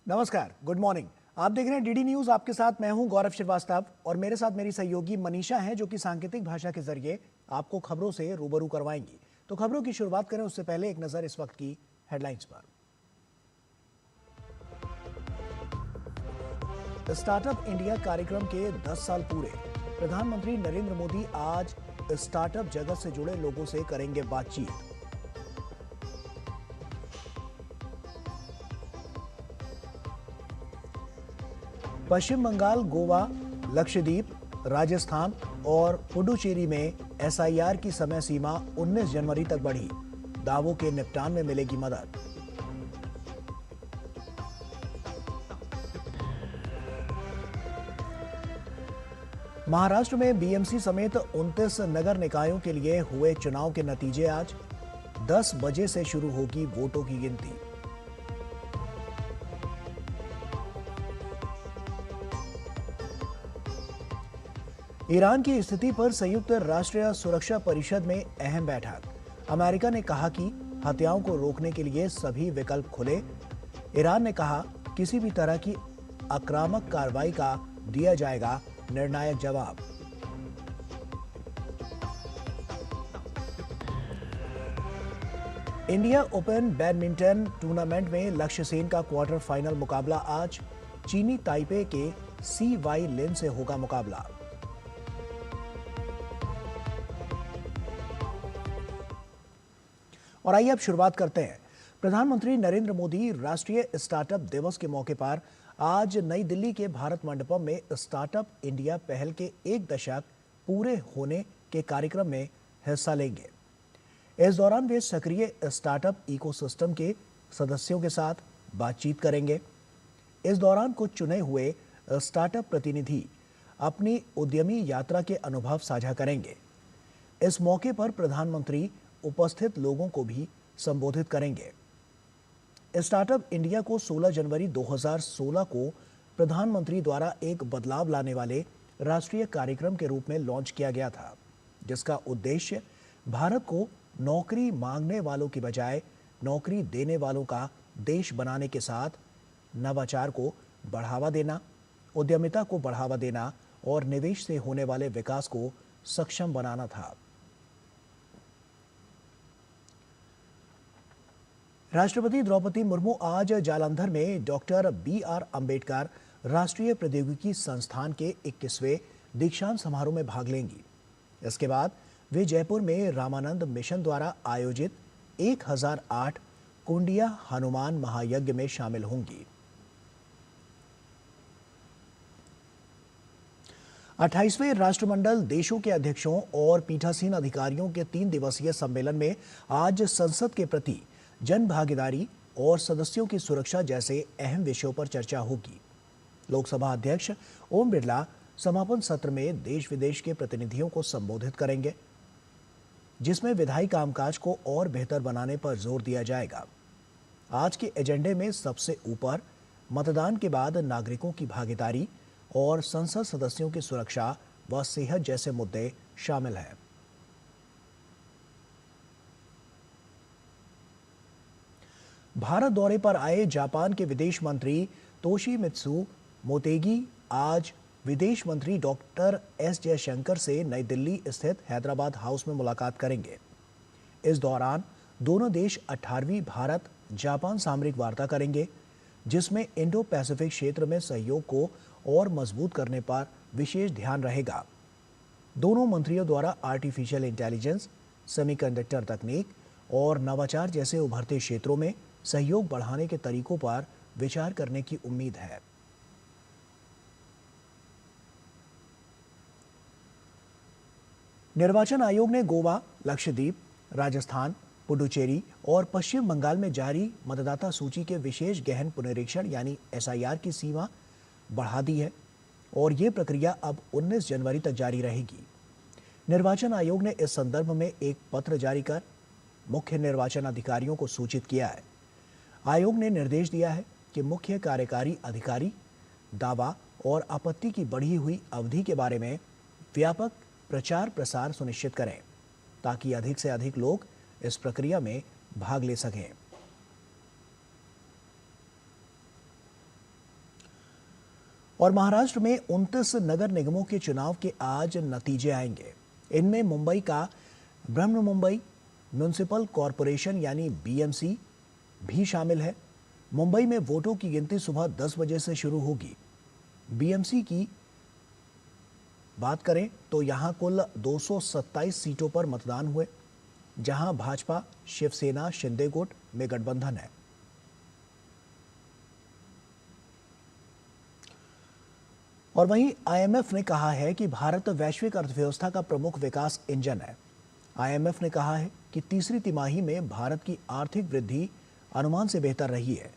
नमस्कार, good morning. आप देख रहे हैं डीडी न्यूज। आपके साथ मैं हूं गौरव श्रीवास्तव और मेरे साथ मेरी सहयोगी मनीषा हैं, जो कि सांकेतिक भाषा के जरिए आपको खबरों से रूबरू करवाएंगी। तो खबरों की शुरुआत करें उससे पहले एक नजर इस वक्त की हेडलाइंस पर। स्टार्टअप इंडिया कार्यक्रम के 10 साल पूरे। प्रधानमंत्री नरेंद्र मोदी आज स्टार्टअप जगत से जुड़े लोगों से करेंगे बातचीत। पश्चिम बंगाल, गोवा, लक्षद्वीप, राजस्थान और पुडुचेरी में एसआईआर की समय सीमा 19 जनवरी तक बढ़ी। दावों के निपटान में मिलेगी मदद। महाराष्ट्र में बीएमसी समेत 29 नगर निकायों के लिए हुए चुनाव के नतीजे आज 10 बजे से शुरू होगी वोटों की गिनती। ईरान की स्थिति पर संयुक्त राष्ट्र सुरक्षा परिषद में अहम बैठक। अमेरिका ने कहा कि हत्याओं को रोकने के लिए सभी विकल्प खुले। ईरान ने कहा किसी भी तरह की आक्रामक कार्रवाई का दिया जाएगा निर्णायक जवाब। इंडिया ओपन बैडमिंटन टूर्नामेंट में लक्ष्य सेन का क्वार्टर फाइनल मुकाबला आज। चीनी ताइपे के सी वाई लिन से होगा मुकाबला। और आइए अब शुरुआत करते हैं। प्रधानमंत्री नरेंद्र मोदी राष्ट्रीय स्टार्टअप दिवस के मौके पर आज नई दिल्ली के भारत मंडपम में स्टार्टअप इंडिया पहल के 1 दशक पूरे होने के कार्यक्रम में हिस्सा लेंगे। इस दौरान वे सक्रिय स्टार्टअप इकोसिस्टम के सदस्यों के साथ बातचीत करेंगे। इस दौरान कुछ चुने हुए स्टार्टअप प्रतिनिधि अपनी उद्यमी यात्रा के अनुभव साझा करेंगे। इस मौके पर प्रधानमंत्री उपस्थित लोगों को भी संबोधित करेंगे। स्टार्टअप इंडिया को 16 जनवरी 2016 को प्रधानमंत्री द्वारा एक बदलाव लाने वाले राष्ट्रीय कार्यक्रम के रूप में लॉन्च किया गया था, जिसका उद्देश्य भारत को नौकरी मांगने वालों की बजाय नौकरी देने वालों का देश बनाने के साथ नवाचार को बढ़ावा देना, उद्यमिता को बढ़ावा देना और निवेश से होने वाले विकास को सक्षम बनाना था। राष्ट्रपति द्रौपदी मुर्मू आज जालंधर में डॉक्टर BR अंबेडकर राष्ट्रीय प्रौद्योगिकी संस्थान के 21वें दीक्षांत समारोह में भाग लेंगी। इसके बाद वे जयपुर में रामानंद मिशन द्वारा आयोजित 1008 कुंडिया हनुमान महायज्ञ में शामिल होंगी। 28वें राष्ट्रमंडल देशों के अध्यक्षों और पीठासीन अधिकारियों के 3 दिवसीय सम्मेलन में आज संसद के प्रति जन भागीदारी और सदस्यों की सुरक्षा जैसे अहम विषयों पर चर्चा होगी। लोकसभा अध्यक्ष ओम बिरला समापन सत्र में देश विदेश के प्रतिनिधियों को संबोधित करेंगे, जिसमें विधायी कामकाज को और बेहतर बनाने पर जोर दिया जाएगा। आज के एजेंडे में सबसे ऊपर मतदान के बाद नागरिकों की भागीदारी और संसद सदस्यों की सुरक्षा व सेहत जैसे मुद्दे शामिल हैं। भारत दौरे पर आए जापान के विदेश मंत्री तोशिमित्सु मोतेगी आज विदेश मंत्री डॉक्टर S जयशंकर से नई दिल्ली स्थित हैदराबाद हाउस में मुलाकात करेंगे। इस दौरान दोनों देश 18वीं भारत जापान सामरिक वार्ता करेंगे, जिसमें इंडो पैसिफिक क्षेत्र में सहयोग को और मजबूत करने पर विशेष ध्यान रहेगा। दोनों मंत्रियों द्वारा आर्टिफिशियल इंटेलिजेंस, सेमीकंडक्टर तकनीक और नवाचार जैसे उभरते क्षेत्रों में सहयोग बढ़ाने के तरीकों पर विचार करने की उम्मीद है। निर्वाचन आयोग ने गोवा, लक्षद्वीप, राजस्थान, पुडुचेरी और पश्चिम बंगाल में जारी मतदाता सूची के विशेष गहन पुनरीक्षण यानी एसआईआर की सीमा बढ़ा दी है और ये प्रक्रिया अब 19 जनवरी तक जारी रहेगी। निर्वाचन आयोग ने इस संदर्भ में एक पत्र जारी कर मुख्य निर्वाचन अधिकारियों को सूचित किया है। आयोग ने निर्देश दिया है कि मुख्य कार्यकारी अधिकारी दावा और आपत्ति की बढ़ी हुई अवधि के बारे में व्यापक प्रचार प्रसार सुनिश्चित करें ताकि अधिक से अधिक लोग इस प्रक्रिया में भाग ले सकें। और महाराष्ट्र में 29 नगर निगमों के चुनाव के आज नतीजे आएंगे। इनमें मुंबई का ब्रह्म मुंबई म्युनिसिपल कॉरपोरेशन यानी बीएमसी भी शामिल है। मुंबई में वोटों की गिनती सुबह 10 बजे से शुरू होगी। बीएमसी की बात करें तो यहां कुल 227 सीटों पर मतदान हुए, जहां भाजपा शिवसेना शिंदे गुट में गठबंधन है। और वहीं आईएमएफ ने कहा है कि भारत वैश्विक अर्थव्यवस्था का प्रमुख विकास इंजन है। आईएमएफ ने कहा है कि तीसरी तिमाही में भारत की आर्थिक वृद्धि अनुमान से बेहतर रही है।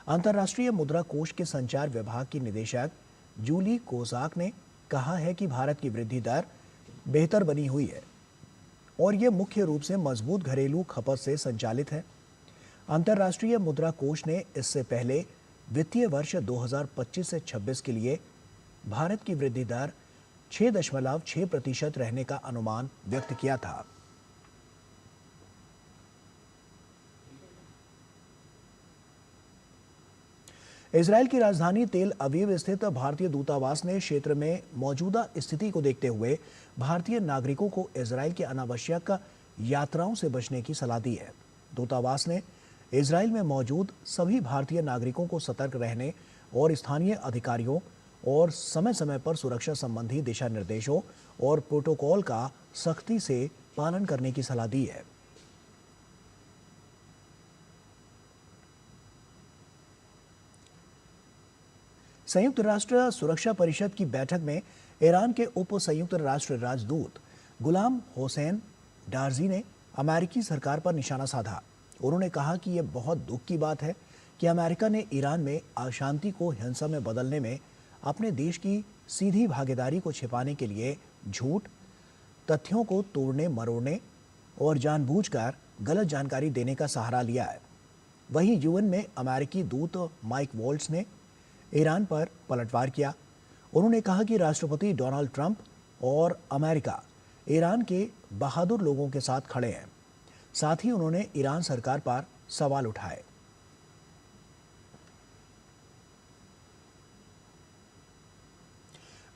अंतर्राष्ट्रीय मुद्रा कोष के संचार विभाग की निदेशक जूली कोजाक ने कहा है कि भारत की वृद्धि दर बेहतर बनी हुई है और यह मुख्य रूप से मजबूत घरेलू खपत से संचालित है। अंतर्राष्ट्रीय मुद्रा कोष ने इससे पहले वित्तीय वर्ष 2025 से 26 के लिए भारत की वृद्धि दर 6.6% रहने का अनुमान व्यक्त किया था। इजरायल की राजधानी तेल अवीव स्थित भारतीय दूतावास ने क्षेत्र में मौजूदा स्थिति को देखते हुए भारतीय नागरिकों को इजरायल की अनावश्यक यात्राओं से बचने की सलाह दी है। दूतावास ने इजरायल में मौजूद सभी भारतीय नागरिकों को सतर्क रहने और स्थानीय अधिकारियों और समय समय पर सुरक्षा संबंधी दिशा निर्देशों और प्रोटोकॉल का सख्ती से पालन करने की सलाह दी है। संयुक्त राष्ट्र सुरक्षा परिषद की बैठक में ईरान के उप संयुक्त राष्ट्र राजदूत गुलाम हुसैन डारजी ने अमेरिकी सरकार पर निशाना साधा। उन्होंने कहा कि यह बहुत दुख की बात है कि अमेरिका ने ईरान में अशांति को हिंसा में बदलने में अपने देश की सीधी भागीदारी को छिपाने के लिए झूठ, तथ्यों को तोड़ने मरोड़ने और जानबूझकर गलत जानकारी देने का सहारा लिया है। वहीं यूएन में अमेरिकी दूत माइक वॉल्ट्ज ने ईरान पर पलटवार किया। उन्होंने कहा कि राष्ट्रपति डोनाल्ड ट्रंप और अमेरिका ईरान के बहादुर लोगों के साथ खड़े हैं। साथ ही उन्होंने ईरान सरकार पर सवाल उठाए।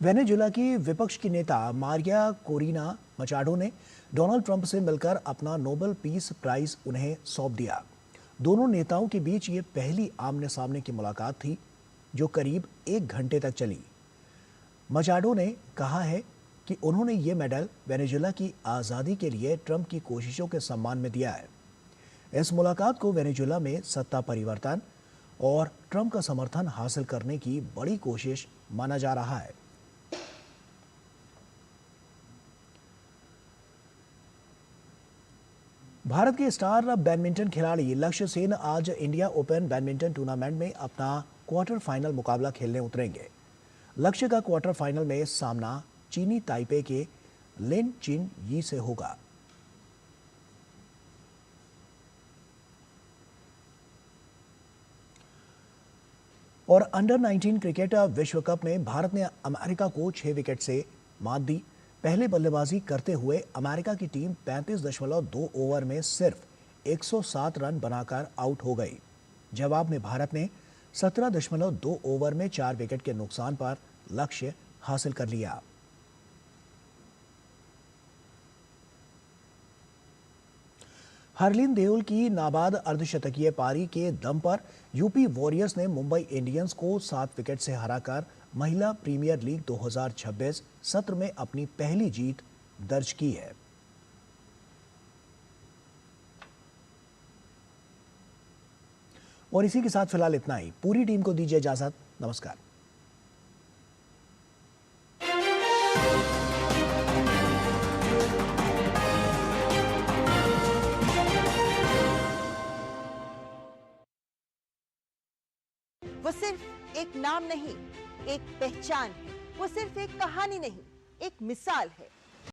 वेनेजुएला की विपक्ष की नेता मारिया कोरिना मचाडो ने डोनाल्ड ट्रंप से मिलकर अपना नोबेल पीस प्राइज उन्हें सौंप दिया। दोनों नेताओं के बीच ये पहली आमने सामने की मुलाकात थी जो करीब 1 घंटे तक चली। मचाडो ने कहा है कि उन्होंने ये मेडल वेनेजुएला की आज़ादी के लिए ट्रंप की कोशिशों के सम्मान में दिया है। इस मुलाकात को वेनेजुएला में सत्ता परिवर्तन और ट्रंप का समर्थन हासिल करने की बड़ी कोशिश माना जा रहा है। भारत के स्टार बैडमिंटन खिलाड़ी लक्ष्य सेन आज इंडिया ओपन बैडमिंटन टूर्नामेंट में अपना क्वार्टर फाइनल मुकाबला खेलने उतरेंगे। लक्ष्य का क्वार्टर फाइनल में सामना चीनी ताइपे के लिन चिन यी से होगा। और अंडर 19 क्रिकेट विश्व कप में भारत ने अमेरिका को 6 विकेट से मात दी। पहले बल्लेबाजी करते हुए अमेरिका की टीम 35.2 ओवर में सिर्फ 107 रन बनाकर आउट हो गई। जवाब में भारत ने 17.2 ओवर में 4 विकेट के नुकसान पर लक्ष्य हासिल कर लिया। हरलीन देओल की नाबाद अर्धशतकीय पारी के दम पर यूपी वॉरियर्स ने मुंबई इंडियंस को 7 विकेट से हराकर महिला प्रीमियर लीग 2026 सत्र में अपनी पहली जीत दर्ज की है। और इसी के साथ फिलहाल इतना ही। पूरी टीम को दीजिए इजाजत। नमस्कार। वो सिर्फ एक नाम नहीं, एक पहचान है। वो सिर्फ एक कहानी नहीं, एक मिसाल है।